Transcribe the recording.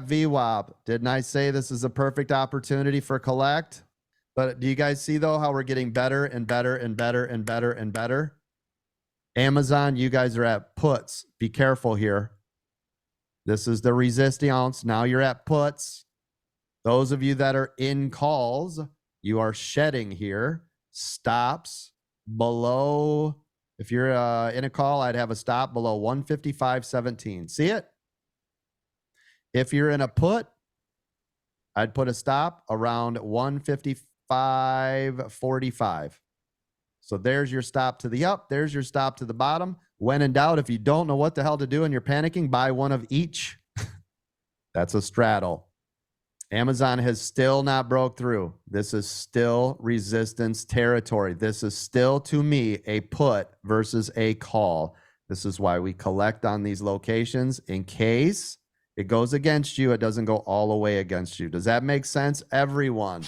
VWAP. Didn't I say this is a perfect opportunity for collect? But do you guys see, though, how we're getting better and better and better and better and better? Amazon, you guys are at puts. Be careful here. This is the resistance. Now you're at puts. Those of you that are in calls, you are shedding here. Stops below. If you're in a call, I'd have a stop below 155.17. See it? If you're in a put, I'd put a stop around 155.45. So there's your stop to the up. There's your stop to the bottom. When in doubt, if you don't know what the hell to do and you're panicking, buy one of each. That's a straddle. Amazon has still not broke through. This is still resistance territory. This is still, to me, a put versus a call. This is why we collect on these locations in case it goes against you. It doesn't go all the way against you. Does that make sense, everyone?